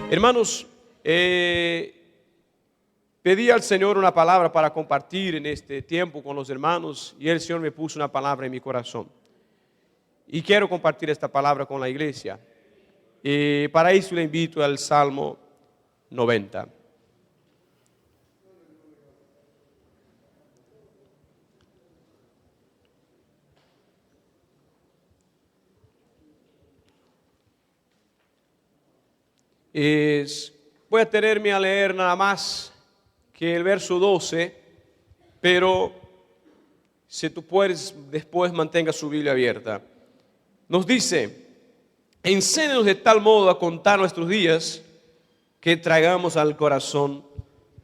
Hermanos, pedí al Señor una palabra para compartir en este tiempo con los hermanos y el Señor me puso una palabra en mi corazón. Y quiero compartir esta palabra con la iglesia. Y para eso le invito al Salmo 90. Voy a tenerme a leer nada más que el verso 12, pero si tú puedes, después mantenga su Biblia abierta. Nos dice: enséñanos de tal modo a contar nuestros días que traigamos al corazón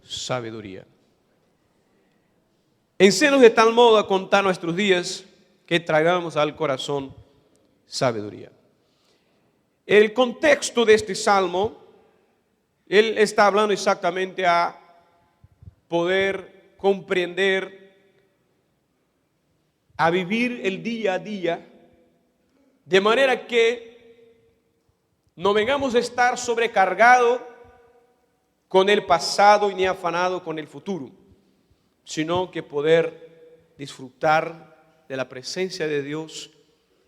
sabiduría. Enséñanos de tal modo a contar nuestros días que traigamos al corazón sabiduría. El contexto de este salmo, él está hablando exactamente a poder comprender, a vivir el día a día, de manera que no vengamos a estar sobrecargados con el pasado y ni afanado con el futuro, sino que poder disfrutar de la presencia de Dios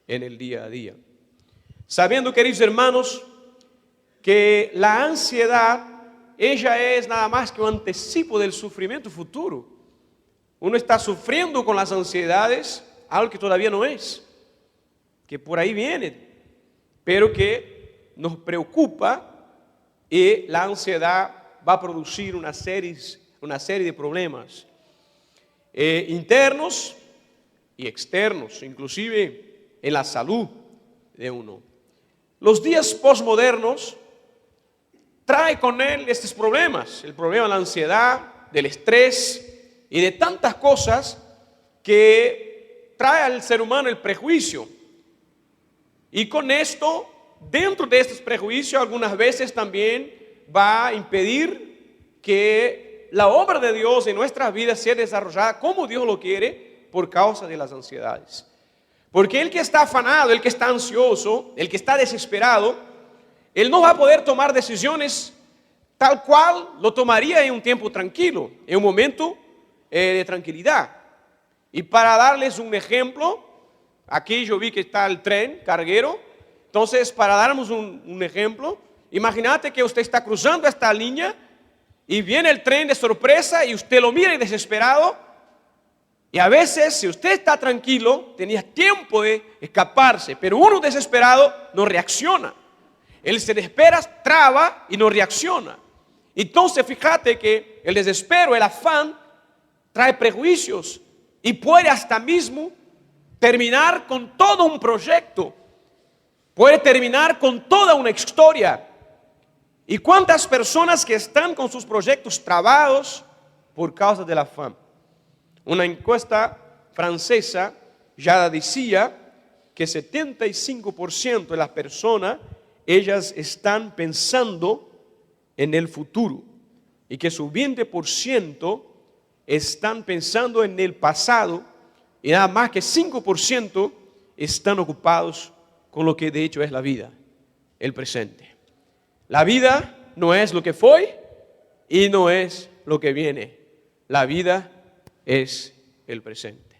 en el día a día. Sabiendo, queridos hermanos, que la ansiedad, ella es nada más que un anticipo del sufrimiento futuro. Uno está sufriendo con las ansiedades algo que todavía no es, que por ahí viene, pero que nos preocupa, y la ansiedad va a producir una serie de problemas internos y externos, inclusive en la salud de uno. Los días postmodernos trae con él estos problemas, el problema de la ansiedad, del estrés y de tantas cosas que trae al ser humano el prejuicio. Y con esto, dentro de estos prejuicios, algunas veces también va a impedir que la obra de Dios en nuestras vidas sea desarrollada como Dios lo quiere por causa de las ansiedades. Porque el que está afanado, el que está ansioso, el que está desesperado, él no va a poder tomar decisiones tal cual lo tomaría en un tiempo tranquilo, en un momento de tranquilidad. Y para darles un ejemplo, aquí yo vi que está el tren carguero. Entonces, para darnos un ejemplo, imagínate que usted está cruzando esta línea y viene el tren de sorpresa y usted lo mira y desesperado. Y a veces, si usted está tranquilo, tenía tiempo de escaparse, pero uno desesperado no reacciona. Él se desespera, traba y no reacciona. Entonces, fíjate que el desespero, el afán, trae prejuicios y puede hasta mismo terminar con todo un proyecto. Puede terminar con toda una historia. ¿Y cuántas personas que están con sus proyectos trabados por causa del afán? Una encuesta francesa ya decía que 75% de las personas, ellas están pensando en el futuro, y que su 20% están pensando en el pasado, y nada más que 5% están ocupados con lo que de hecho es la vida, el presente. La vida no es lo que fue y no es lo que viene. La vida es el presente.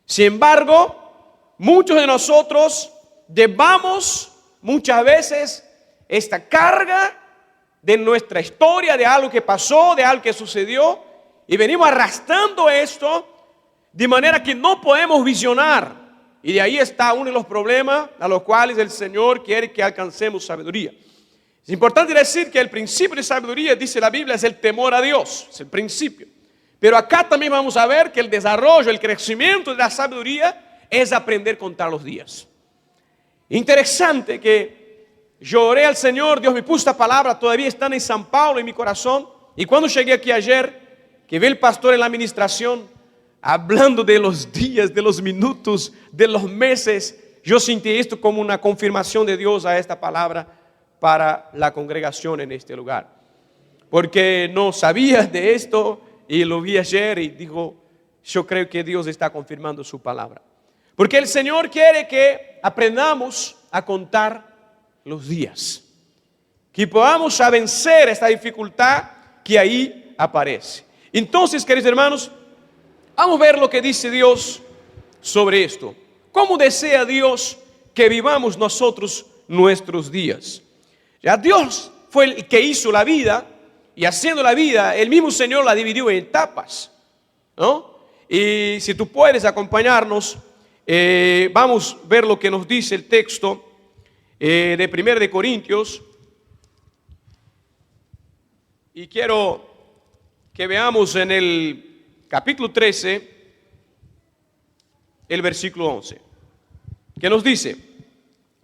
Sin embargo, muchos de nosotros llevamos muchas veces esta carga de nuestra historia, de algo que pasó, de algo que sucedió, y venimos arrastrando esto de manera que no podemos visionar. Y de ahí está uno de los problemas a los cuales el Señor quiere que alcancemos sabiduría. Es importante decir que el principio de sabiduría, dice la Biblia, es el temor a Dios, es el principio. Pero acá también vamos a ver que el desarrollo, el crecimiento de la sabiduría es aprender a contar los días. Interesante que yo oré al Señor, Dios me puso esta palabra, todavía están en San Paulo en mi corazón. Y cuando llegué aquí ayer, que vi el pastor en la administración hablando de los días, de los minutos, de los meses, yo sentí esto como una confirmación de Dios a esta palabra para la congregación en este lugar. Porque no sabía de esto y lo vi ayer y digo, yo creo que Dios está confirmando su palabra. Porque el Señor quiere que aprendamos a contar los días. que podamos vencer esta dificultad que ahí aparece. Entonces, queridos hermanos, vamos a ver lo que dice Dios sobre esto. ¿Cómo desea Dios que vivamos nosotros nuestros días? Ya Dios fue el que hizo la vida, y haciendo la vida, el mismo Señor la dividió en etapas, ¿no? Y si tú puedes acompañarnos, vamos a ver lo que nos dice el texto de 1 de Corintios. Y quiero que veamos en el capítulo 13, el versículo 11, que nos dice: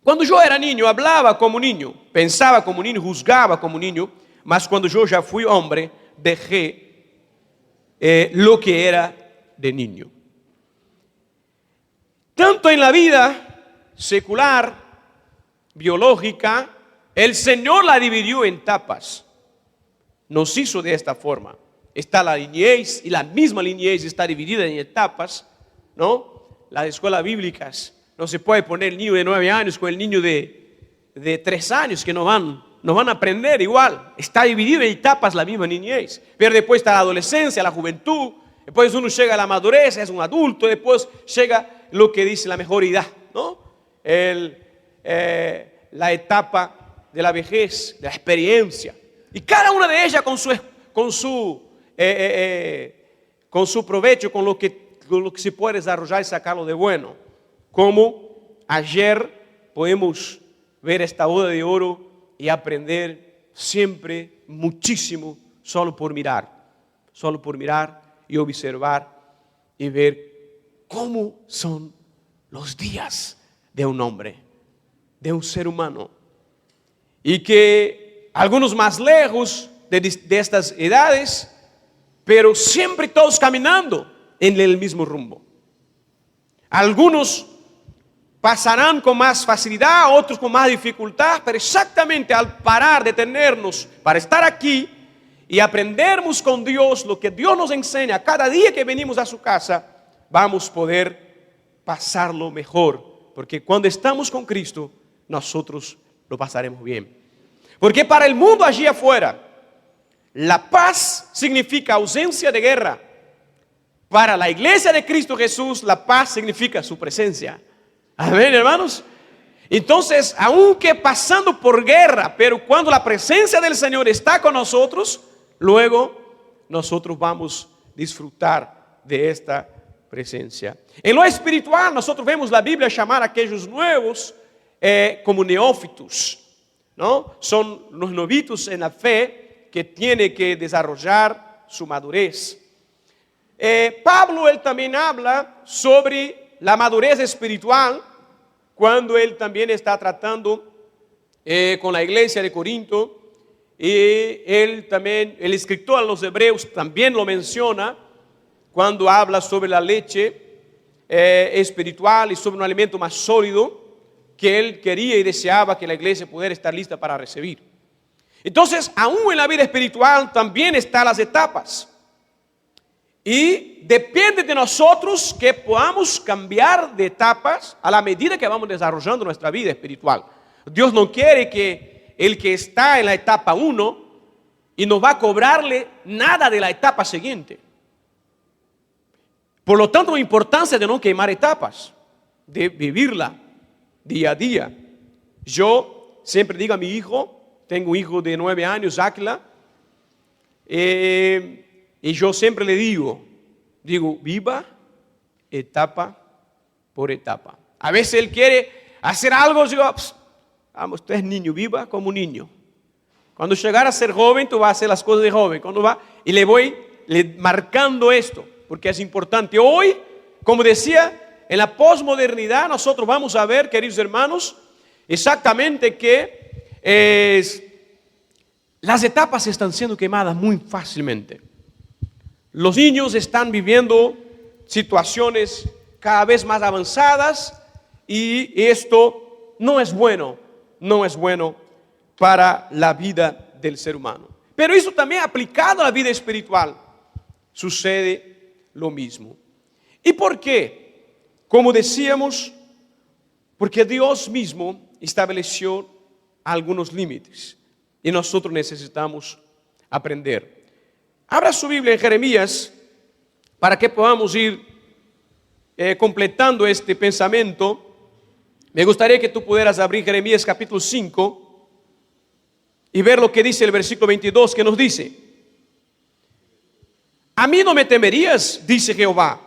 cuando yo era niño, hablaba como niño, pensaba como niño, juzgaba como niño, mas cuando yo ya fui hombre, dejé lo que era de niño. Tanto en la vida secular, biológica, el Señor la dividió en etapas. Nos hizo de esta forma. Está la niñez, y la misma niñez está dividida en etapas, ¿no? Las escuelas bíblicas, no se puede poner el niño de 9 años con el niño de 3 años, que no van a aprender igual. Está dividido en etapas la misma niñez. Pero después está la adolescencia, la juventud, después uno llega a la madurez, es un adulto, después llega lo que dice la mejoridad, ¿no? La etapa de la vejez, de la experiencia. Y cada una de ellas con su provecho, con lo que se puede desarrollar y sacarlo de bueno. Como ayer podemos ver esta boda de oro y aprender siempre muchísimo solo por mirar y observar y ver cómo son los días de un hombre, de un ser humano. Y que algunos más lejos de estas edades, pero siempre todos caminando en el mismo rumbo. Algunos pasarán con más facilidad, otros con más dificultad, pero exactamente al parar, detenernos para estar aquí y aprendernos con Dios lo que Dios nos enseña cada día que venimos a su casa, vamos a poder pasarlo mejor, porque cuando estamos con Cristo, nosotros lo pasaremos bien. Porque para el mundo allí afuera, la paz significa ausencia de guerra. Para la iglesia de Cristo Jesús, la paz significa su presencia. Amén, hermanos. Entonces, aunque pasando por guerra, pero cuando la presencia del Señor está con nosotros, luego nosotros vamos a disfrutar de esta presencia. En lo espiritual, nosotros vemos la Biblia llamar a aquellos nuevos como neófitos, ¿no? Son los novitos en la fe que tienen que desarrollar su madurez. Pablo, él también habla sobre la madurez espiritual cuando él también está tratando con la iglesia de Corinto, y él también, el escritor a los hebreos también lo menciona cuando habla sobre la leche espiritual y sobre un alimento más sólido que él quería y deseaba que la iglesia pudiera estar lista para recibir. Entonces, aún en la vida espiritual también están las etapas. Y depende de nosotros que podamos cambiar de etapas a la medida que vamos desarrollando nuestra vida espiritual. Dios no quiere que el que está en la etapa 1 y no va a cobrarle nada de la etapa siguiente. Por lo tanto, la importancia de no quemar etapas, de vivirla día a día. Yo siempre digo a mi hijo, tengo un hijo de 9 años, Áquila, y yo siempre le digo, viva etapa por etapa. A veces él quiere hacer algo, yo digo, vamos, usted es niño, viva como un niño. Cuando llegar a ser joven, tú vas a hacer las cosas de joven. Y le voy marcando esto, porque es importante. Hoy, como decía, en la posmodernidad nosotros vamos a ver, queridos hermanos, exactamente que las etapas están siendo quemadas muy fácilmente. Los niños están viviendo situaciones cada vez más avanzadas y esto no es bueno para la vida del ser humano. Pero eso también aplicado a la vida espiritual sucede lo mismo. ¿Y por qué? Como decíamos, porque Dios mismo estableció algunos límites. y nosotros necesitamos aprender. Abra su Biblia en Jeremías para que podamos ir completando este pensamiento. Me gustaría que tú pudieras abrir Jeremías capítulo 5 y ver lo que dice el versículo 22, que nos dice: a mí no me temerías, dice Jehová,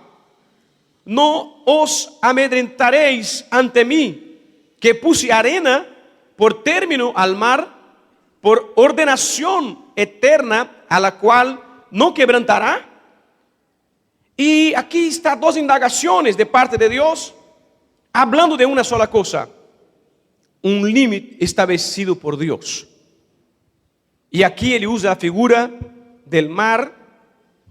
no os amedrentaréis ante mí, que puse arena por término al mar, por ordenación eterna, a la cual no quebrantará. Y aquí están dos indagaciones de parte de Dios, hablando de una sola cosa: un límite establecido por Dios. Y aquí él usa la figura del mar,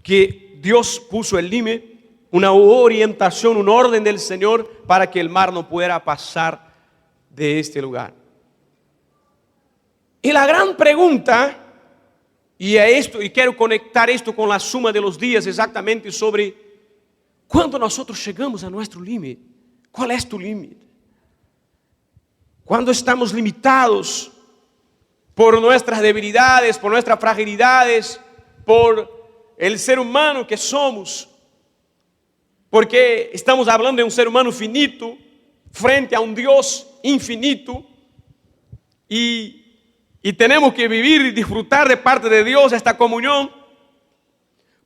que Dios puso el límite, una orientación, un orden del Señor para que el mar no pudiera pasar de este lugar. Y la gran pregunta, y quiero conectar esto con la suma de los días, exactamente sobre cuando nosotros llegamos a nuestro límite. ¿Cuál es tu límite? Cuando estamos limitados por nuestras debilidades, por nuestras fragilidades, por el ser humano que somos, porque estamos hablando de un ser humano finito frente a un Dios infinito, y tenemos que vivir y disfrutar de parte de Dios esta comunión,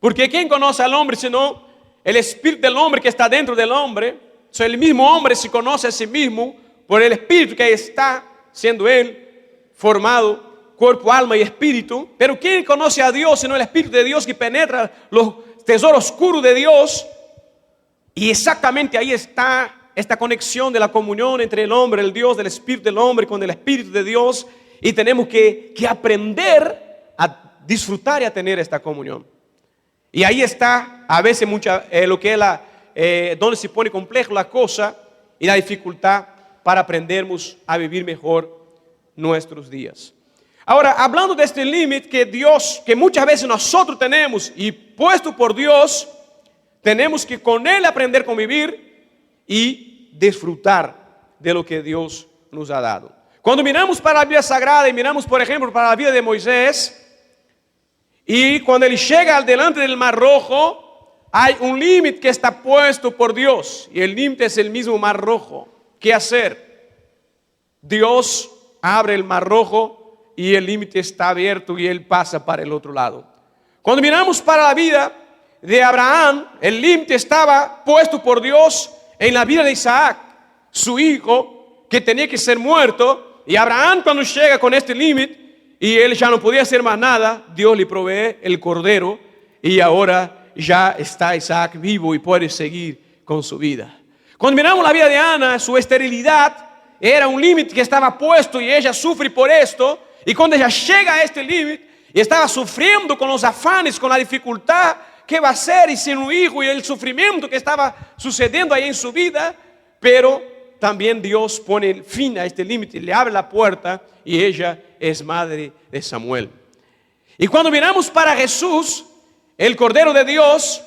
porque ¿quién conoce al hombre sino el espíritu del hombre que está dentro del hombre? O sea, el mismo hombre se conoce a sí mismo por el espíritu que está siendo él formado, cuerpo, alma y espíritu. Pero ¿quién conoce a Dios sino el Espíritu de Dios que penetra los tesoros oscuros de Dios? Y exactamente ahí está esta conexión de la comunión entre el hombre, el Dios, del Espíritu del hombre con el Espíritu de Dios. Y tenemos que aprender a disfrutar y a tener esta comunión. Y ahí está a veces lo que es donde se pone complejo la cosa y la dificultad para aprendernos a vivir mejor nuestros días. Ahora, hablando de este límite que muchas veces nosotros tenemos y puesto por Dios, tenemos que con Él aprender a convivir y disfrutar de lo que Dios nos ha dado. Cuando miramos para la Biblia Sagrada y miramos, por ejemplo, para la vida de Moisés, y cuando él llega delante del Mar Rojo, hay un límite que está puesto por Dios, y el límite es el mismo Mar Rojo. ¿Qué hacer? Dios abre el Mar Rojo y el límite está abierto y él pasa para el otro lado. Cuando miramos para la vida de Abraham, el límite estaba puesto por Dios en la vida de Isaac, su hijo, que tenía que ser muerto. Y Abraham, cuando llega con este límite y él ya no podía hacer más nada, Dios le provee el cordero y ahora ya está Isaac vivo y puede seguir con su vida. Cuando miramos la vida de Ana, su esterilidad era un límite que estaba puesto y ella sufre por esto. Y cuando ella llega a este límite y estaba sufriendo con los afanes, con la dificultad, ¿qué va a hacer? Y sin un hijo y el sufrimiento que estaba sucediendo ahí en su vida, pero también Dios pone fin a este límite, le abre la puerta y ella es madre de Samuel. Y cuando miramos para Jesús, el Cordero de Dios,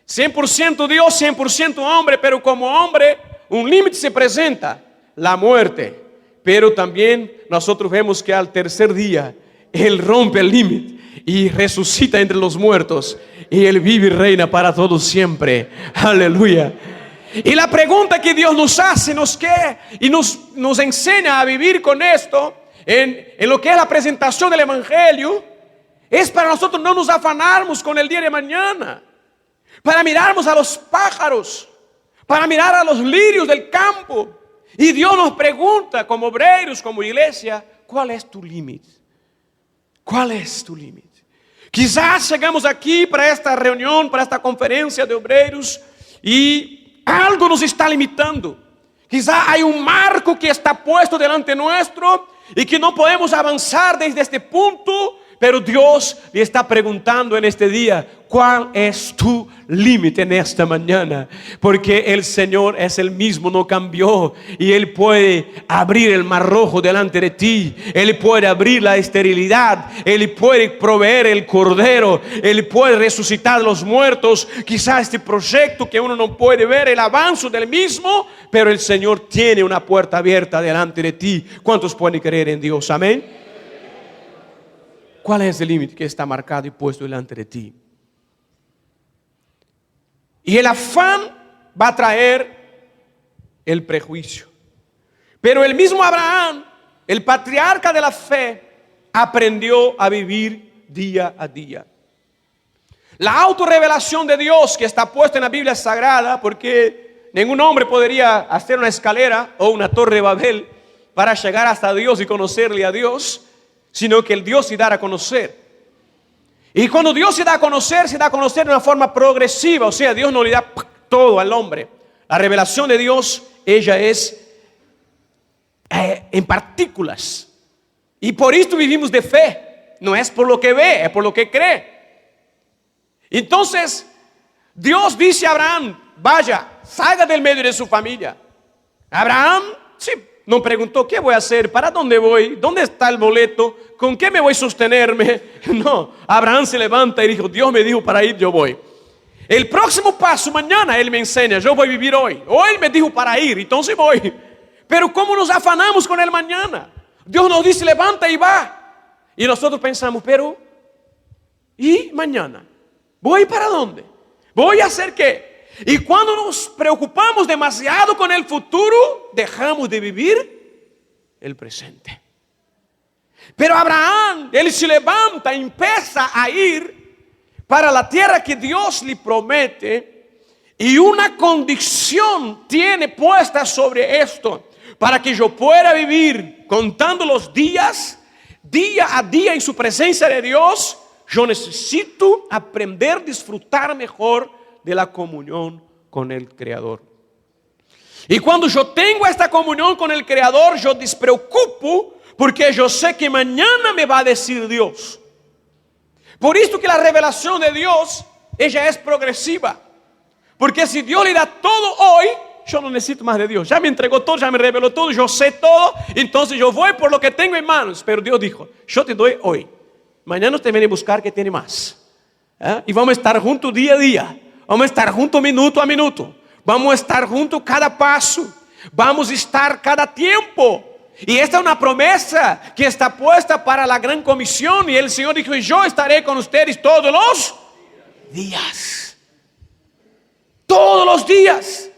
100% Dios, 100% hombre, pero como hombre un límite se presenta, la muerte. Pero también nosotros vemos que al tercer día Él rompe el límite y resucita entre los muertos. Y Él vive y reina para todos siempre. Aleluya. Y la pregunta que Dios nos hace, nos enseña a vivir con esto, en lo que es la presentación del Evangelio, es para nosotros no nos afanarnos con el día de mañana. Para mirarnos a los pájaros, para mirar a los lirios del campo. Y Dios nos pregunta como obreros, como iglesia, ¿cuál es tu límite? ¿Cuál es tu límite? Quizás llegamos aquí para esta reunión, para esta conferencia de obreros y algo nos está limitando. Quizás hay un marco que está puesto delante nuestro y que no podemos avanzar desde este punto, pero Dios le está preguntando en este día, ¿cuál es tu límite en esta mañana? Porque el Señor es el mismo, no cambió. Y Él puede abrir el Mar Rojo delante de ti. Él puede abrir la esterilidad. Él puede proveer el cordero. Él puede resucitar a los muertos. Quizás este proyecto que uno no puede ver el avance del mismo, pero el Señor tiene una puerta abierta delante de ti. ¿Cuántos pueden creer en Dios? Amén. ¿Cuál es el límite que está marcado y puesto delante de ti? Y el afán va a traer el prejuicio. Pero el mismo Abraham, el patriarca de la fe, aprendió a vivir día a día. La autorrevelación de Dios que está puesta en la Biblia Sagrada, porque ningún hombre podría hacer una escalera o una torre de Babel para llegar hasta Dios y conocerle a Dios, sino que el Dios se da a conocer. Y cuando Dios se da a conocer de una forma progresiva, o sea, Dios no le da todo al hombre. La revelación de Dios, ella es en partículas. Y por esto vivimos de fe. No es por lo que ve, es por lo que cree. Entonces, Dios dice a Abraham, vaya, salga del medio de su familia. Abraham, sí, no preguntó, ¿qué voy a hacer? ¿Para dónde voy? ¿Dónde está el boleto? ¿Con qué me voy a sostenerme? No, Abraham se levanta y dijo, Dios me dijo para ir, yo voy. El próximo paso, mañana Él me enseña, yo voy a vivir hoy. O Él me dijo para ir, entonces voy. Pero ¿cómo nos afanamos con el mañana? Dios nos dice, levanta y va. Y nosotros pensamos, pero, ¿y mañana? ¿Voy para dónde? ¿Voy a hacer qué? Y cuando nos preocupamos demasiado con el futuro, dejamos de vivir el presente. Pero Abraham, él se levanta, empieza a ir para la tierra que Dios le promete, y una condición tiene puesta sobre esto, para que yo pueda vivir contando los días, día a día en su presencia de Dios. Yo necesito aprender a disfrutar mejor de la comunión con el Creador. Y cuando yo tengo esta comunión con el Creador, yo despreocupo, porque yo sé que mañana me va a decir Dios. Por esto que la revelación de Dios, ella es progresiva. Porque si Dios le da todo hoy, yo no necesito más de Dios. Ya me entregó todo, ya me reveló todo, yo sé todo. Entonces yo voy por lo que tengo en manos. Pero Dios dijo, yo te doy hoy. Mañana usted viene a buscar que tiene más. Y vamos a estar juntos día a día. Vamos a estar juntos minuto a minuto. Vamos a estar juntos cada paso. Vamos a estar cada tiempo. Y esta es una promesa que está puesta para la gran comisión. Y el Señor dijo, yo estaré con ustedes todos los días. Todos los días.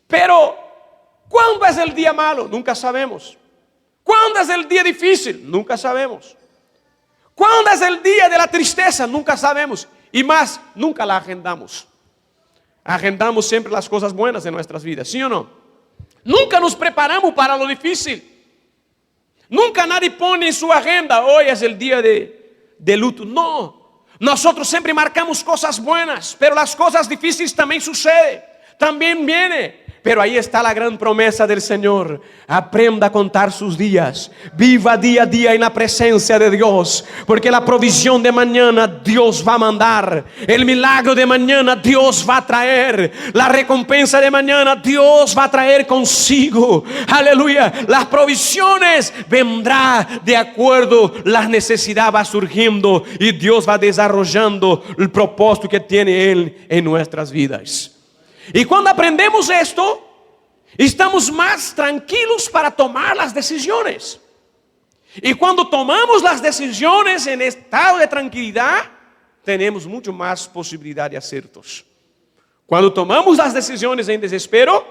Pero, ¿cuándo es el día malo? Nunca sabemos. ¿Cuándo es el día difícil? Nunca sabemos. ¿Cuándo es el día de la tristeza? Nunca sabemos. Y más, nunca la agendamos. Agendamos siempre las cosas buenas de nuestras vidas, ¿sí o no? Nunca nos preparamos para lo difícil. Nunca nadie pone en su agenda, hoy es el día de luto. No, nosotros siempre marcamos cosas buenas, pero las cosas difíciles también suceden, también vienen. Pero ahí está la gran promesa del Señor. Aprenda a contar sus días. Viva día a día en la presencia de Dios. Porque la provisión de mañana Dios va a mandar. El milagro de mañana Dios va a traer. La recompensa de mañana Dios va a traer consigo. Aleluya. Las provisiones vendrá de acuerdo. La necesidad va surgiendo. Y Dios va desarrollando el propósito que tiene Él en nuestras vidas. Y cuando aprendemos esto, estamos más tranquilos para tomar las decisiones. Y cuando tomamos las decisiones en estado de tranquilidad, tenemos mucho más posibilidad de aciertos. Cuando tomamos las decisiones en desespero,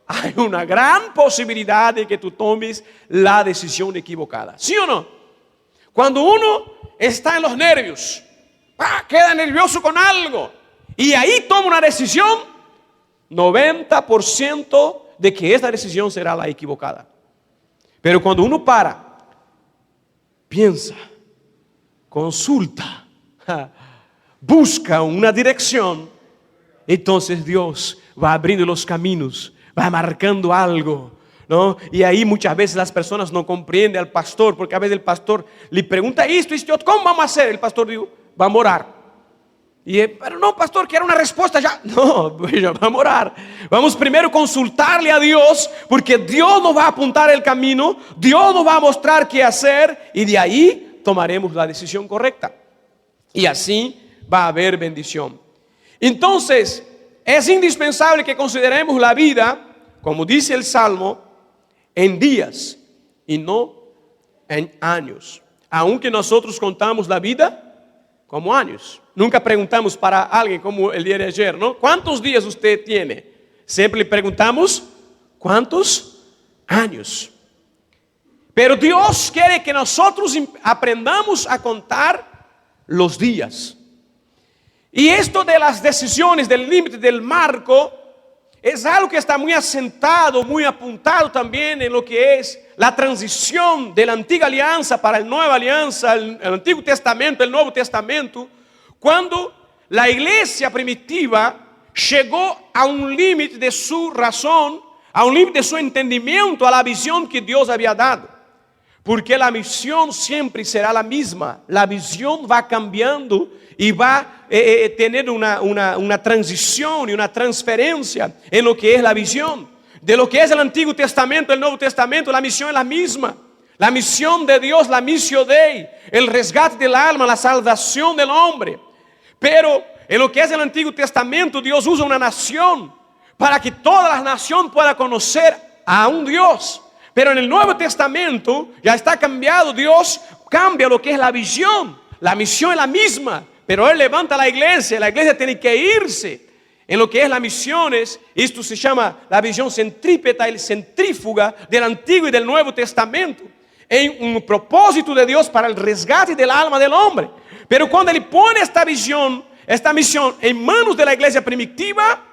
hay una gran posibilidad de que tú tomes la decisión equivocada. ¿Sí o no? Cuando uno está en los nervios, queda nervioso con algo, y ahí toma una decisión, 90% de que esta decisión será la equivocada. Pero cuando uno para, piensa, consulta, busca una dirección, entonces Dios va abriendo los caminos, va marcando algo, ¿no? Y ahí muchas veces las personas no comprenden al pastor, porque a veces el pastor le pregunta esto, ¿cómo vamos a hacer? El pastor dice, vamos a orar. Pero no, pastor, quiero una respuesta ya. No, vamos a orar. Vamos primero a consultarle a Dios, porque Dios nos va a apuntar el camino, Dios nos va a mostrar qué hacer, y de ahí tomaremos la decisión correcta. Y así va a haber bendición. Entonces, es indispensable que consideremos la vida, como dice el Salmo, en días y no en años. aunque nosotros contamos la vida como años. Nunca preguntamos para alguien como el día de ayer, ¿no? ¿Cuántos días usted tiene? Siempre le preguntamos, ¿cuántos años? Pero Dios quiere que nosotros aprendamos a contar los días. Y esto de las decisiones, del límite, del marco, es algo que está muy asentado, muy apuntado también en lo que es la transición de la antigua alianza para la nueva alianza, el Antiguo Testamento, el Nuevo Testamento, cuando la iglesia primitiva llegó a un límite de su razón, a un límite de su entendimiento, a la visión que Dios había dado. Porque la misión siempre será la misma, la visión va cambiando y va a tener una transición y una transferencia en lo que es la visión. De lo que es el Antiguo Testamento, el Nuevo Testamento, la misión es la misma. La misión de Dios, la missio Dei, el resgate del alma, la salvación del hombre. Pero en lo que es el Antiguo Testamento, Dios usa una nación para que toda la nación pueda conocer a un Dios. Pero en el Nuevo Testamento ya está cambiado. Dios cambia lo que es la visión. La misión es la misma, pero Él levanta la iglesia tiene que irse. En lo que es las misiones, esto se llama la visión centrípeta y centrífuga del Antiguo y del Nuevo Testamento. En un propósito de Dios para el resgate del alma del hombre. Pero cuando Él pone esta visión, esta misión en manos de la iglesia primitiva,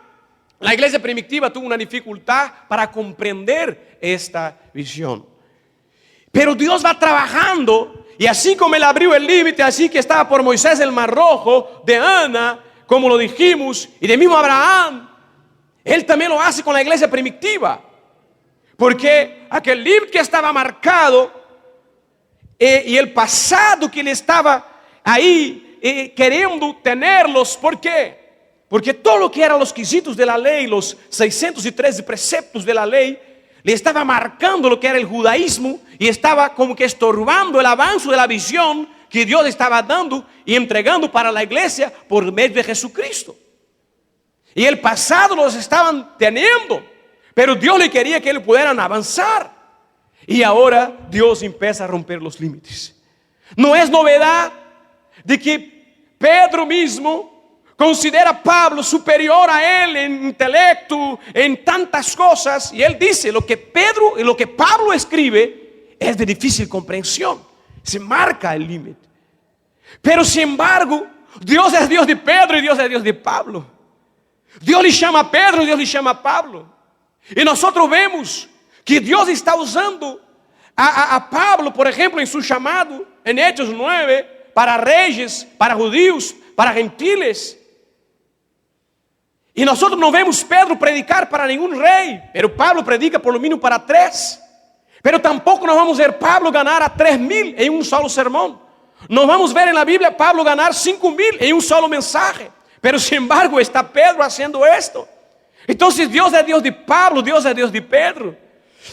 la iglesia primitiva tuvo una dificultad para comprender esta visión. Pero Dios va trabajando, y así como Él abrió el límite, así que estaba por Moisés el Mar Rojo, de Ana, como lo dijimos, y de mismo Abraham, Él también lo hace con la iglesia primitiva. Porque aquel límite que estaba marcado, y el pasado que Él estaba ahí queriendo tenerlos, ¿por qué? Porque todo lo que eran los quesitos de la ley, los 613 preceptos de la ley, le estaba marcando lo que era el judaísmo y estaba como que estorbando el avance de la visión que Dios estaba dando y entregando para la iglesia por medio de Jesucristo. Y el pasado los estaban teniendo, pero Dios le quería que ellos pudieran avanzar. Y ahora Dios empieza a romper los límites. No es novedad de que Pedro mismo considera a Pablo superior a él en intelecto, en tantas cosas. Y él dice, lo que Pablo escribe es de difícil comprensión. Se marca el límite. Pero sin embargo, Dios es Dios de Pedro y Dios es Dios de Pablo. Dios le llama a Pedro y Dios le llama a Pablo. Y nosotros vemos que Dios está usando a Pablo, por ejemplo, en su llamado, en Hechos 9, para reyes, para judíos, para gentiles. Y nosotros no vemos Pedro predicar para ningún rey, pero Pablo predica por lo menos para 3. Pero tampoco nos vamos a ver Pablo ganar a 3,000 en un solo sermón. No vamos a ver en la Biblia Pablo ganar 5,000 en un solo mensaje. Pero sin embargo está Pedro haciendo esto. Entonces Dios es Dios de Pablo, Dios es Dios de Pedro.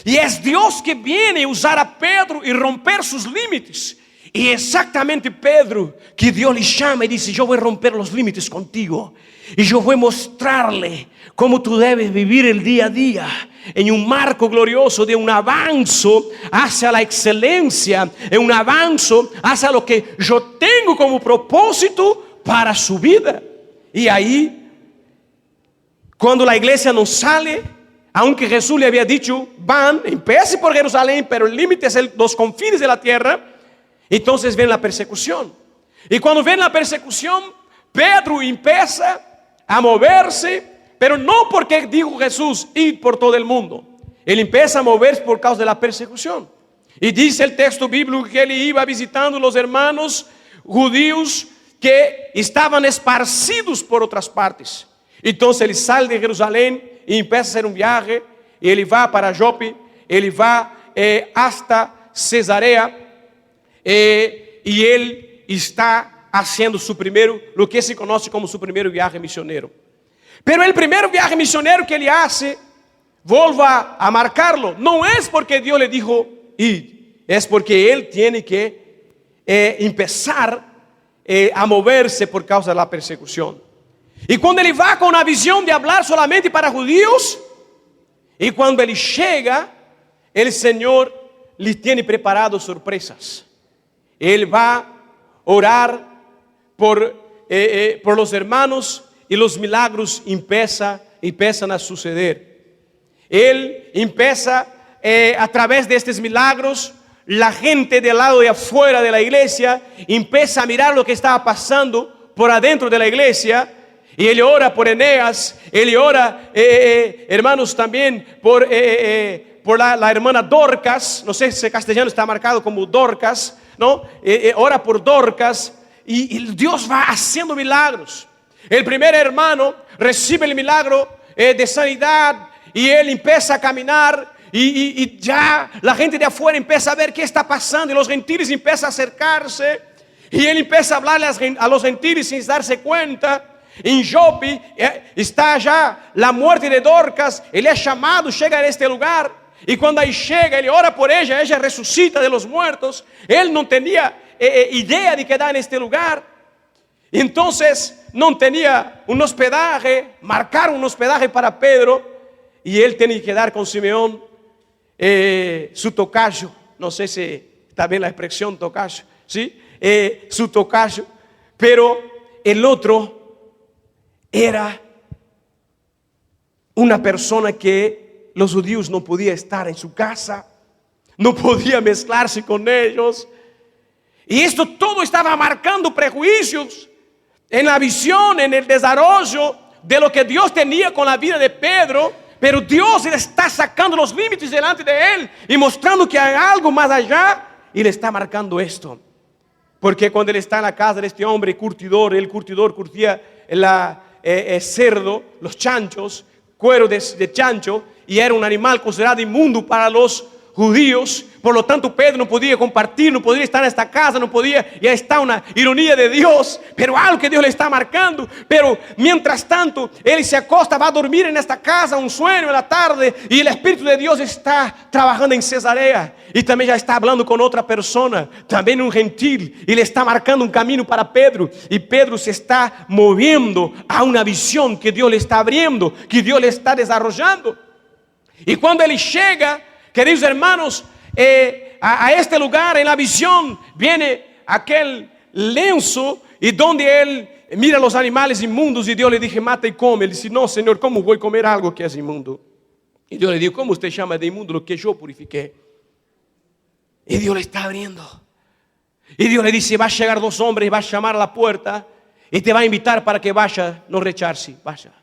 Y es Dios que viene a usar a Pedro y romper sus límites. Y exactamente Pedro, que Dios le llama y dice, yo voy a romper los límites contigo. Y yo voy a mostrarle cómo tú debes vivir el día a día en un marco glorioso de un avance hacia la excelencia, en un avance hacia lo que yo tengo como propósito para su vida. Y ahí, cuando la iglesia no sale, aunque Jesús le había dicho, van, empiece por Jerusalén, pero el límite es los confines de la tierra, entonces viene la persecución. Y cuando viene la persecución, Pedro empieza a moverse, pero no porque dijo Jesús, ir por todo el mundo. Él empieza a moverse por causa de la persecución. Y dice el texto bíblico que él iba visitando los hermanos judíos que estaban esparcidos por otras partes. Entonces él sale de Jerusalén y empieza a hacer un viaje. Y él va para Jope, él va hasta Cesarea, y él está haciendo lo que se conoce como su primer viaje misionero. Pero el primer viaje misionero que él hace, vuelvo a marcarlo, no es porque Dios le dijo ir, es porque él tiene que empezar a moverse por causa de la persecución. Y cuando él va con una visión de hablar solamente para judíos, y cuando él llega, el Señor le tiene preparado sorpresas. Él va a orar por los hermanos y los milagros empiezan a suceder. Él empieza a través de estos milagros, la gente del lado de afuera de la iglesia empieza a mirar lo que estaba pasando por adentro de la iglesia. Y él ora por Eneas, él ora, hermanos, también por la hermana Dorcas. No sé si en castellano está marcado como Dorcas, ¿no? Ora por Dorcas y Dios va haciendo milagros. El primer hermano recibe el milagro de sanidad y él empieza a caminar y ya la gente de afuera empieza a ver qué está pasando y los gentiles empiezan a acercarse y él empieza a hablarle a los gentiles sin darse cuenta. En Jope está ya la muerte de Dorcas, él es llamado, llega a este lugar y cuando ahí llega, él ora por ella resucita de los muertos. Él no tenía idea de quedar en este lugar, entonces no tenía un hospedaje, marcaron un hospedaje para Pedro y él tenía que dar con Simeón su tocayo. No sé si está bien la expresión tocayo, ¿sí? Su tocayo, pero el otro era una persona que los judíos no podían estar en su casa, no podía mezclarse con ellos. Y esto todo estaba marcando prejuicios en la visión, en el desarrollo de lo que Dios tenía con la vida de Pedro. Pero Dios le está sacando los límites delante de él y mostrando que hay algo más allá y le está marcando esto. Porque cuando él está en la casa de este hombre curtidor, el curtidor curtía cerdo, los chanchos, cuero de chancho, y era un animal considerado inmundo para los judíos. Por lo tanto, Pedro no podía compartir, no podía estar en esta casa, no podía. Ya está una ironía de Dios, pero algo que Dios le está marcando. Pero mientras tanto, él se acosta, va a dormir en esta casa, un sueño en la tarde, y el Espíritu de Dios está trabajando en Cesarea, y también ya está hablando con otra persona, también un gentil, y le está marcando un camino para Pedro, y Pedro se está moviendo a una visión que Dios le está abriendo, que Dios le está desarrollando. Y cuando él llega, queridos hermanos, a este lugar, en la visión, viene aquel lienzo y donde él mira los animales inmundos y Dios le dice, mata y come. Él dice, no, Señor, ¿cómo voy a comer algo que es inmundo? Y Dios le dijo, ¿cómo usted llama de inmundo lo que yo purifiqué? Y Dios le está abriendo. Y Dios le dice, va a llegar dos hombres, va a llamar a la puerta y te va a invitar para que vaya, no rechace, vaya.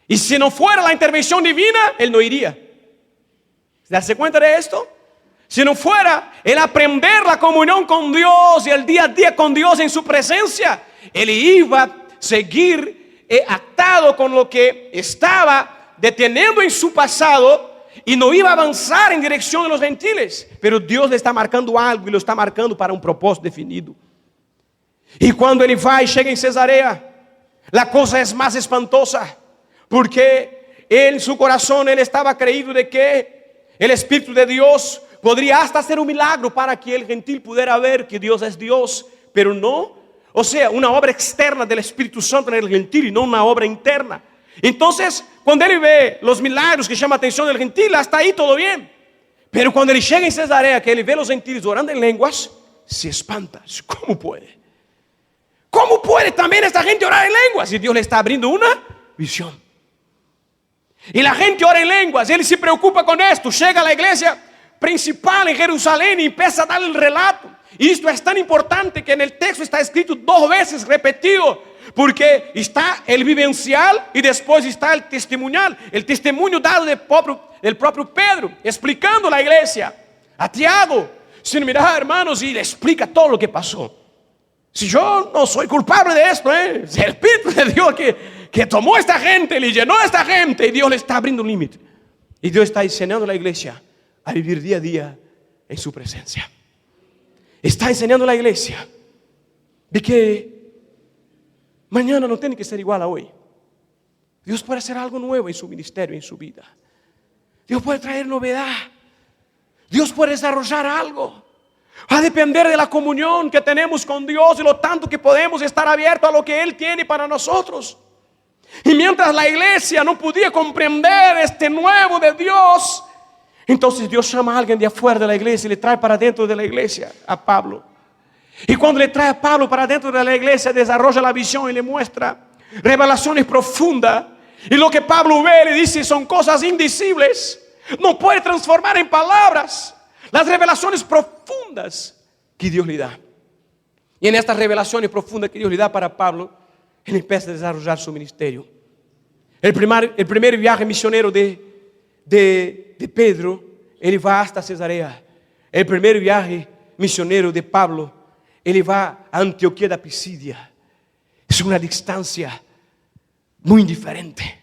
Y si no fuera la intervención divina, él no iría. ¿Se da cuenta de esto? Si no fuera el aprender la comunión con Dios y el día a día con Dios en su presencia, él iba a seguir atado con lo que estaba deteniendo en su pasado y no iba a avanzar en dirección de los gentiles. Pero Dios le está marcando algo y lo está marcando para un propósito definido. Y cuando él va y llega en Cesarea, la cosa es más espantosa, porque en su corazón él estaba creído de que el Espíritu de Dios podría hasta hacer un milagro para que el gentil pudiera ver que Dios es Dios, pero no, o sea, una obra externa del Espíritu Santo en el gentil y no una obra interna. Entonces, cuando él ve los milagros que llama la atención del gentil, hasta ahí todo bien. Pero cuando él llega en Cesarea, que él ve a los gentiles orando en lenguas, se espanta. ¿Cómo puede? ¿Cómo puede también esta gente orar en lenguas? Y Dios le está abriendo una visión. Y la gente ora en lenguas, él se preocupa con esto, llega a la iglesia principal en Jerusalén y empieza a dar el relato. Y esto es tan importante que en el texto está escrito 2 veces repetido, porque está el vivencial y después está el testimonial, el testimonio dado del propio Pedro, explicando a la iglesia, a Tiago, sin mirar, hermanos, y le explica todo lo que pasó. Si yo no soy culpable de esto, es el Espíritu de Dios que tomó a esta gente, le llenó a esta gente, y Dios le está abriendo un límite. Y Dios está enseñando a la iglesia a vivir día a día en su presencia. Está enseñando a la iglesia de que mañana no tiene que ser igual a hoy. Dios puede hacer algo nuevo en su ministerio, en su vida. Dios puede traer novedad. Dios puede desarrollar algo. Va a depender de la comunión que tenemos con Dios y lo tanto que podemos estar abiertos a lo que Él tiene para nosotros. Y mientras la iglesia no podía comprender este nuevo de Dios, entonces Dios llama a alguien de afuera de la iglesia y le trae para dentro de la iglesia a Pablo. Y cuando le trae a Pablo para dentro de la iglesia, desarrolla la visión y le muestra revelaciones profundas. Y lo que Pablo ve, le dice, son cosas indecibles. No puede transformar en palabras las revelaciones profundas que Dios le da. Y en estas revelaciones profundas que Dios le da para Pablo, él empieza a desarrollar su ministerio. El primer viaje misionero de Pedro, él va hasta Cesarea. El primer viaje misionero de Pablo, él va a Antioquía de Pisidia. Es una distancia muy diferente.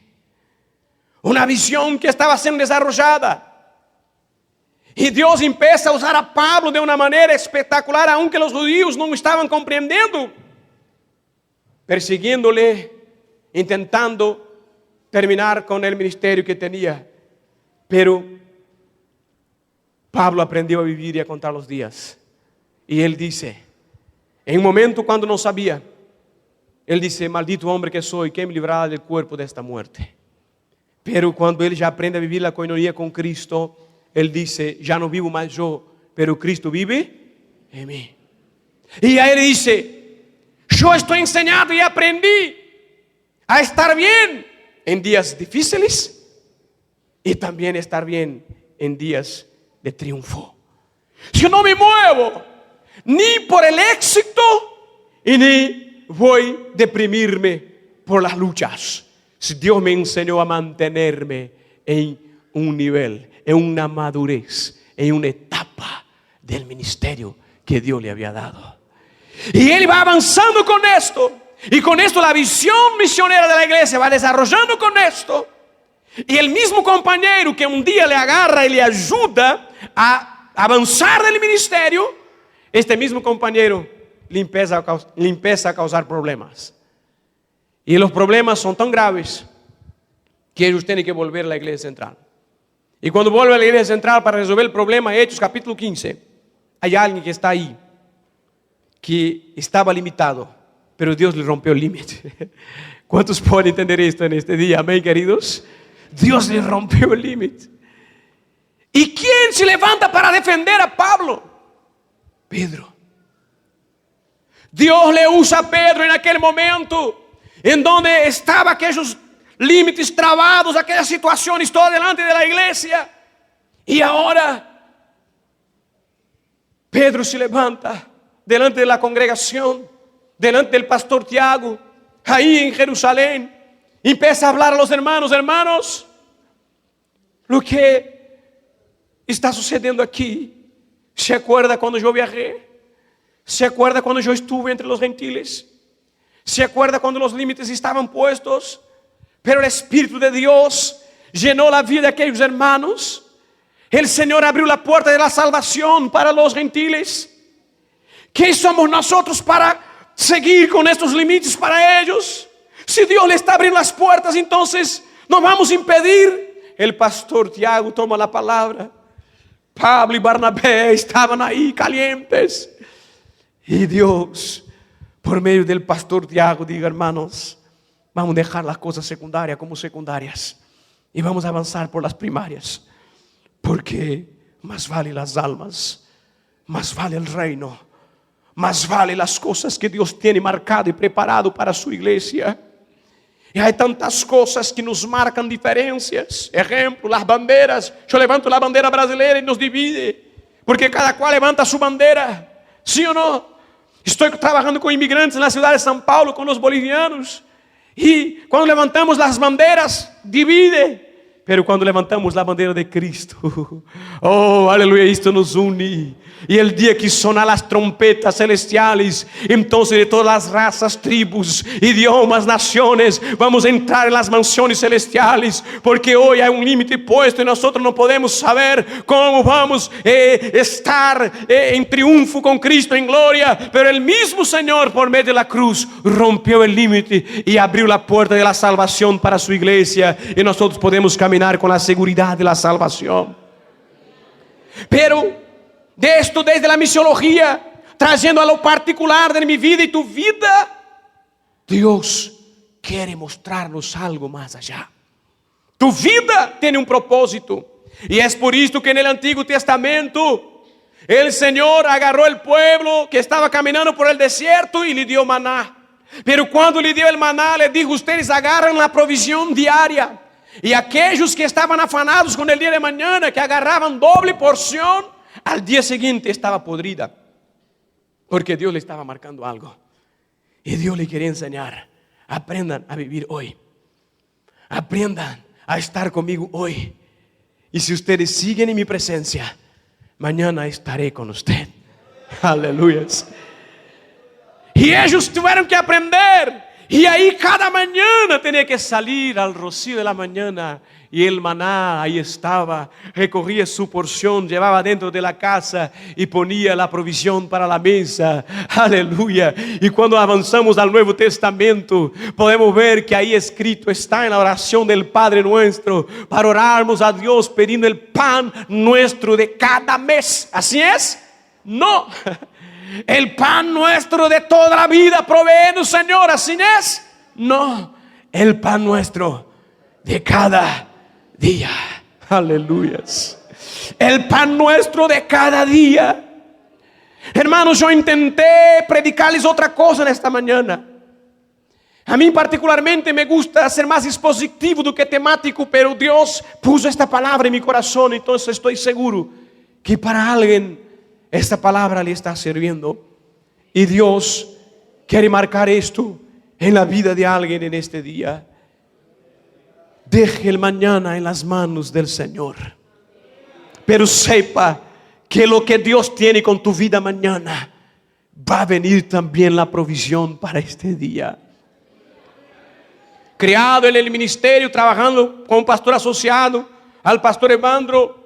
Una visión que estaba siendo desarrollada. Y Dios empieza a usar a Pablo de una manera espectacular, aunque los judíos no estaban comprendiendo. Persiguiéndole, intentando terminar con el ministerio que tenía. Pero Pablo aprendió a vivir y a contar los días. Y él dice, en un momento cuando no sabía, él dice, maldito hombre que soy, ¿quién me librará del cuerpo de esta muerte? Pero cuando él ya aprende a vivir la coinonía con Cristo, él dice, ya no vivo más yo, pero Cristo vive en mí. Y ahí él dice, yo estoy enseñado y aprendí a estar bien en días difíciles y también estar bien en días de triunfo. Yo no me muevo ni por el éxito y ni voy a deprimirme por las luchas. Si Dios me enseñó a mantenerme en un nivel, en una madurez, en una etapa del ministerio que Dios le había dado. Y él va avanzando con esto. Y con esto la visión misionera de la iglesia va desarrollando con esto. Y el mismo compañero que un día le agarra y le ayuda a avanzar del ministerio, este mismo compañero le empieza a causar problemas. Y los problemas son tan graves que ellos tienen que volver a la iglesia central. Y cuando vuelve a la iglesia central para resolver el problema, Hechos capítulo 15, hay alguien que está ahí, que estaba limitado, pero Dios le rompió el límite. ¿Cuántos pueden entender esto en este día? Amén, queridos. Dios le rompió el límite. ¿Y quién se levanta para defender a Pablo? Pedro. Dios le usa a Pedro en aquel momento en donde estaban aquellos límites trabados, aquellas situaciones todo delante de la iglesia. Y ahora Pedro se levanta delante de la congregación, delante del pastor Tiago, ahí en Jerusalén, y empieza a hablar a los hermanos: hermanos, lo que está sucediendo aquí, ¿se acuerda cuando yo viajé? ¿Se acuerda cuando yo estuve entre los gentiles? ¿Se acuerda cuando los límites estaban puestos? Pero el Espíritu de Dios llenó la vida de aquellos hermanos. El Señor abrió la puerta de la salvación para los gentiles. ¿Qué somos nosotros para seguir con estos límites para ellos? Si Dios le está abriendo las puertas, entonces no vamos a impedir. El pastor Tiago toma la palabra. Pablo y Barnabé estaban ahí calientes. Y Dios, por medio del pastor Tiago, diga: hermanos, vamos a dejar las cosas secundarias como secundarias y vamos a avanzar por las primarias, porque más vale las almas, más vale el reino, más vale las cosas que Dios tiene marcado y preparado para su iglesia. Y hay tantas cosas que nos marcan diferencias. Ejemplo, las banderas. Yo levanto la bandera brasileña y nos divide, porque cada cual levanta su bandera. ¿Sí o no? Estoy trabajando con inmigrantes en la ciudad de São Paulo, con los bolivianos. Y cuando levantamos las banderas, divide. Pero cuando levantamos la bandera de Cristo, oh, aleluya, esto nos une. Y el día que sonan las trompetas celestiales, entonces de todas las razas, tribus, idiomas, naciones, vamos a entrar en las mansiones celestiales. Porque hoy hay un límite puesto y nosotros no podemos saber cómo vamos a estar en triunfo con Cristo en gloria. Pero el mismo Señor, por medio de la cruz, rompió el límite y abrió la puerta de la salvación para su iglesia. Y nosotros podemos caminar con la seguridad de la salvación. Pero de esto, desde la misiología, trayendo a lo particular de mi vida y tu vida, Dios quiere mostrarnos algo más allá. Tu vida tiene un propósito. Y es por esto que en el Antiguo Testamento El Señor agarró el pueblo que estaba caminando por el desierto y le dio maná. Pero cuando le dio el maná, le dijo: ustedes agarran la provisión diaria. Y aquellos que estaban afanados con el día de mañana, que agarraban doble porción, al día siguiente estaba podrida. Porque Dios le estaba marcando algo. Y Dios le quería enseñar: aprendan a vivir hoy. Aprendan a estar conmigo hoy. Y si ustedes siguen en mi presencia, mañana estaré con usted. Aleluya. Y ellos tuvieron que aprender. Y ahí cada mañana tenía que salir al rocío de la mañana. Y el maná ahí estaba. Recogía su porción, llevaba dentro de la casa y ponía la provisión para la mesa. Aleluya. Y cuando avanzamos al Nuevo Testamento, podemos ver que ahí escrito está en la oración del Padre Nuestro, para orarnos a Dios pidiendo el pan nuestro de cada mes. ¿Así es? No. El pan nuestro de toda la vida provee, Señor. ¿Así es? No. El pan nuestro de cada día. Aleluyas. El pan nuestro de cada día. Hermanos, yo intenté predicarles otra cosa en esta mañana. A mí particularmente me gusta ser más expositivo do que temático, pero Dios puso esta palabra en mi corazón. Entonces estoy seguro que para alguien esta palabra le está sirviendo. Y Dios quiere marcar esto en la vida de alguien en este día. Deje el mañana en las manos del Señor. Pero sepa que lo que Dios tiene con tu vida mañana, va a venir también la provisión para este día. Criado en el ministerio, trabajando como pastor asociado al pastor Evandro.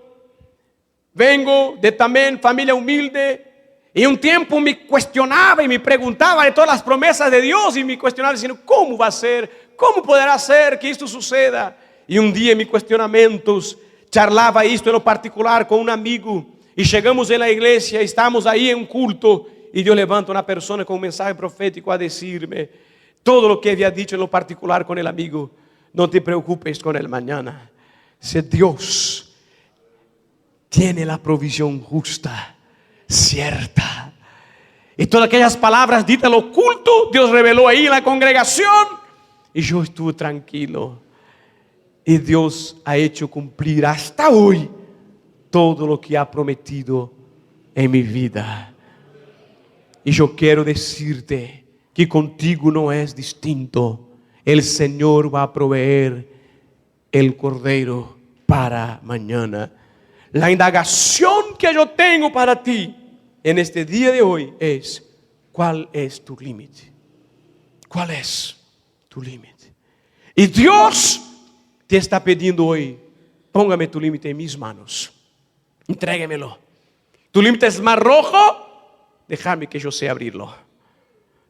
Vengo de también familia humilde. Y un tiempo me cuestionaba y me preguntaba de todas las promesas de Dios. Y me cuestionaba diciendo: ¿cómo va a ser? ¿Cómo podrá ser que esto suceda? Y un día en mis cuestionamientos charlaba esto en lo particular con un amigo. Y llegamos en la iglesia, estamos ahí en un culto. Y Dios levanta una persona con un mensaje profético a decirme todo lo que había dicho en lo particular con el amigo. No te preocupes con el mañana. Si Dios tiene la provisión justa, cierta. Y todas aquellas palabras ditas en lo oculto, Dios reveló ahí en la congregación. Y yo estuve tranquilo. Y Dios ha hecho cumplir hasta hoy todo lo que ha prometido en mi vida. Y yo quiero decirte que contigo no es distinto. El Señor va a proveer el cordero para mañana. La indagación que yo tengo para ti en este día de hoy es: ¿cuál es tu límite? ¿Cuál es tu límite? Y Dios te está pidiendo hoy: póngame tu límite en mis manos, entréguemelo. Tu límite es Mar Rojo, déjame que yo sé abrirlo.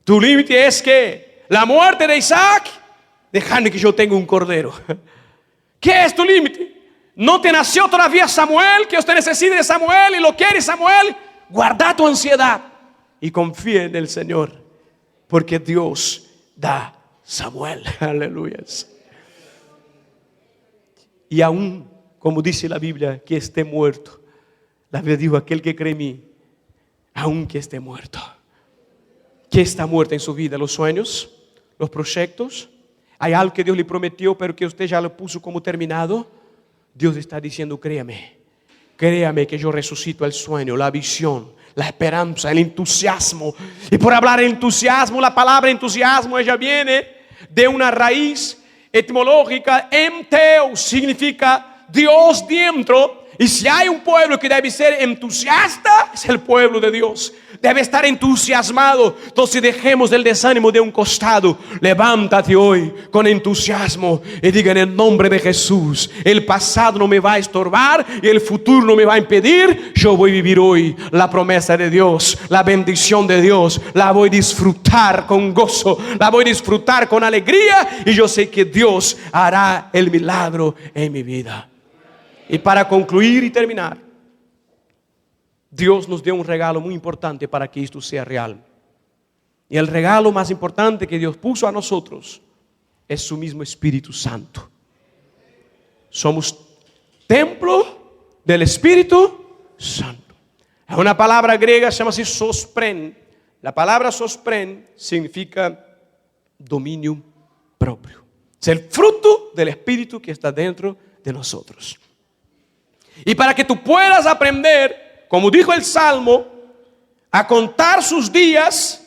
Tu límite es que la muerte de Isaac, déjame que yo tenga un cordero. ¿Qué es tu límite? No te nació todavía Samuel, que usted necesite de Samuel y lo quiere Samuel. Guarda tu ansiedad y confía en el Señor, porque Dios da Samuel. Aleluya. Y aún, como dice la Biblia, que esté muerto, la Biblia dijo: aquel que cree en mí, aún que esté muerto. ¿Qué está muerto en su vida? Los sueños, los proyectos. Hay algo que Dios le prometió, pero que usted ya lo puso como terminado. Dios está diciendo: créame, créame que yo resucito el sueño, la visión, la esperanza, el entusiasmo. Y por hablar de entusiasmo, la palabra entusiasmo, ella viene de una raíz etimológica. Emteo significa Dios dentro. Y si hay un pueblo que debe ser entusiasta, es el pueblo de Dios. Debe estar entusiasmado. Entonces dejemos el desánimo de un costado. Levántate hoy con entusiasmo y diga: en el nombre de Jesús, el pasado no me va a estorbar y el futuro no me va a impedir. Yo voy a vivir hoy la promesa de Dios, la bendición de Dios. La voy a disfrutar con gozo, la voy a disfrutar con alegría. Y yo sé que Dios hará el milagro en mi vida. Y para concluir y terminar, Dios nos dio un regalo muy importante para que esto sea real. Y el regalo más importante que Dios puso a nosotros es su mismo Espíritu Santo. Somos templo del Espíritu Santo. Hay una palabra griega que se llama así sospren. La palabra sospren significa dominio propio. Es el fruto del Espíritu que está dentro de nosotros. Y para que tú puedas aprender, como dijo el Salmo, a contar sus días,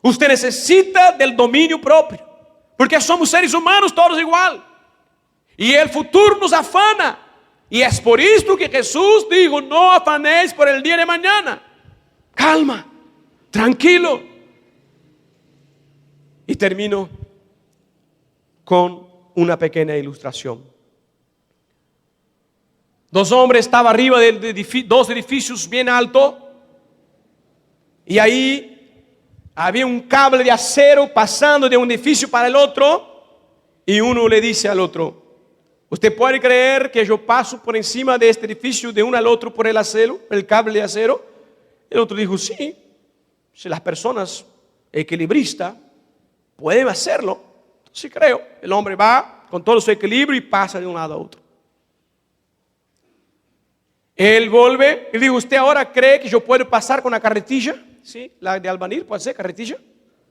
usted necesita del dominio propio. Porque somos seres humanos todos igual. Y el futuro nos afana. Y es por esto que Jesús dijo, no afanéis por el día de mañana. Calma, tranquilo. Y termino con una pequeña ilustración. Dos hombres estaban arriba de dos edificios bien altos. Y ahí había un cable de acero pasando de un edificio para el otro. Y uno le dice al otro, ¿usted puede creer que yo paso por encima de este edificio de uno al otro por el acero, el cable de acero? El otro dijo, sí, si las personas equilibristas pueden hacerlo, sí creo. El hombre va con todo su equilibrio y pasa de un lado a otro. Él vuelve y dijo, ¿usted ahora cree que yo puedo pasar con la carretilla? Sí, la de albañil puede ser carretilla.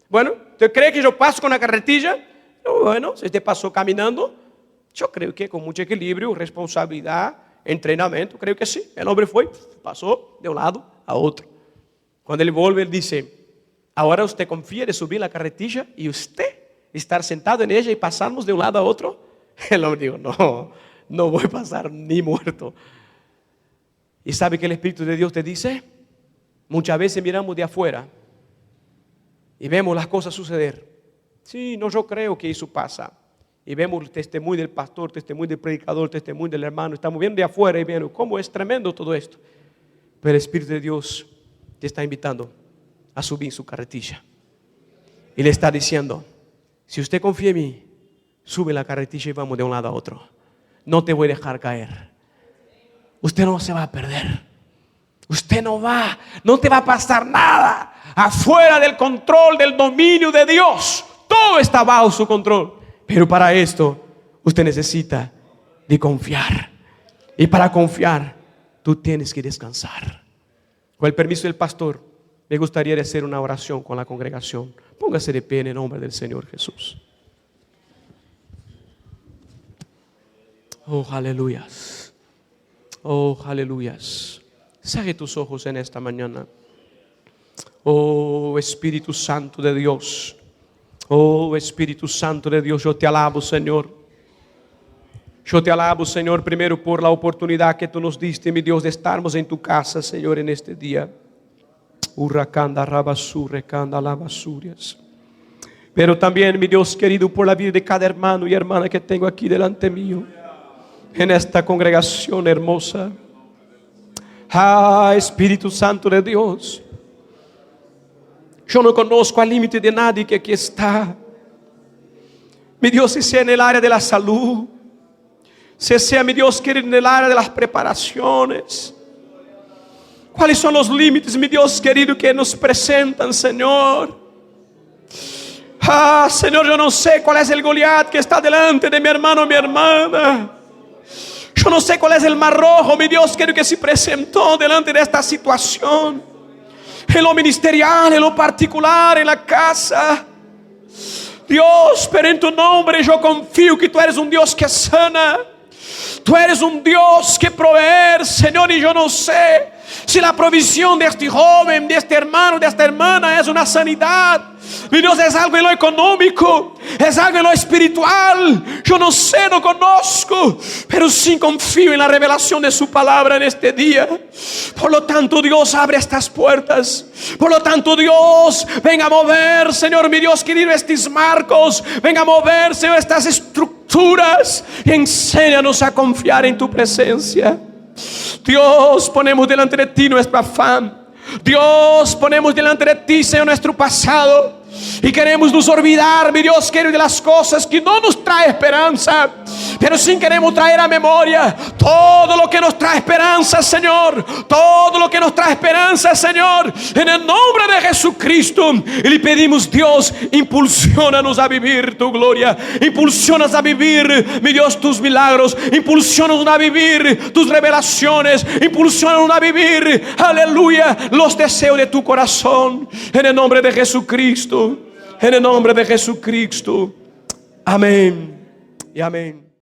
Bueno, ¿usted cree que yo paso con la carretilla? Bueno, si usted pasó caminando, yo creo que con mucho equilibrio, responsabilidad, entrenamiento, creo que sí. El hombre fue, pasó de un lado a otro. Cuando él vuelve, él dice, ¿ahora usted confía de subir la carretilla y usted estar sentado en ella y pasarnos de un lado a otro? El hombre dijo, no voy a pasar ni muerto. ¿Y sabe que el Espíritu de Dios te dice? Muchas veces miramos de afuera y vemos las cosas suceder. Sí, no, yo creo que eso pasa. Y vemos el testimonio del pastor, el testimonio del predicador, el testimonio del hermano. Estamos viendo de afuera y viendo cómo es tremendo todo esto. Pero el Espíritu de Dios te está invitando a subir su carretilla. Y le está diciendo, si usted confía en mí, sube la carretilla y vamos de un lado a otro. No te voy a dejar caer. Usted no se va a perder. Usted no te va a pasar nada afuera del control, del dominio de Dios. Todo está bajo su control. Pero para esto, usted necesita de confiar. Y para confiar, tú tienes que descansar. Con el permiso del pastor, me gustaría hacer una oración con la congregación. Póngase de pie en el nombre del Señor Jesús. Oh, aleluyas. Oh, aleluyas. Cierre tus ojos en esta mañana. Oh, Espíritu Santo de Dios. Oh, Espíritu Santo de Dios, yo te alabo, Señor. Yo te alabo, Señor, primero por la oportunidad que tú nos diste, mi Dios, de estarmos en tu casa, Señor, en este día. Pero también, mi Dios querido, por la vida de cada hermano y hermana que tengo aquí delante mío, en esta congregación hermosa. Espíritu Santo de Dios, yo no conozco al límite de nadie que aquí está. Mi Dios, si sea en el área de la salud, si sea, mi Dios querido, en el área de las preparaciones. ¿Cuáles son los límites, mi Dios querido, que nos presentan, Señor? Señor, yo no sé cuál es el Goliat que está delante de mi hermano o mi hermana. Yo no sé cuál es el mar rojo, mi Dios querido, que se presentó delante de esta situación. En lo ministerial, en lo particular, en la casa. Dios, pero en tu nombre yo confío que tú eres un Dios que sana. Tú eres un Dios que provee, Señor, y yo no sé si la provisión de este joven, de este hermano, de esta hermana es una sanidad. Mi Dios, es algo en lo económico, es algo en lo espiritual. Yo no sé, no conozco, pero sí confío en la revelación de su palabra en este día. Por lo tanto, Dios, abre estas puertas. Por lo tanto, Dios, venga a mover, Señor, mi Dios querido, estos marcos. Venga a mover, Señor, estas estructuras. Y enséñanos a confiar en tu presencia. Dios, ponemos delante de ti nuestro afán. Dios, ponemos delante de ti, Señor, nuestro pasado. Y queremos nos olvidar, mi Dios querido, de las cosas que no nos trae esperanza. pero sí queremos traer a memoria todo lo que nos trae esperanza, Señor. Todo lo que nos trae esperanza, Señor. En el nombre de Jesucristo. Y le pedimos, Dios, impulsionanos a vivir tu gloria. Impulsionanos a vivir, mi Dios, tus milagros. Impulsionanos a vivir tus revelaciones. Impulsionanos a vivir, aleluya, los deseos de tu corazón. En el nombre de Jesucristo. En el nombre de Jesucristo. Amén y amén.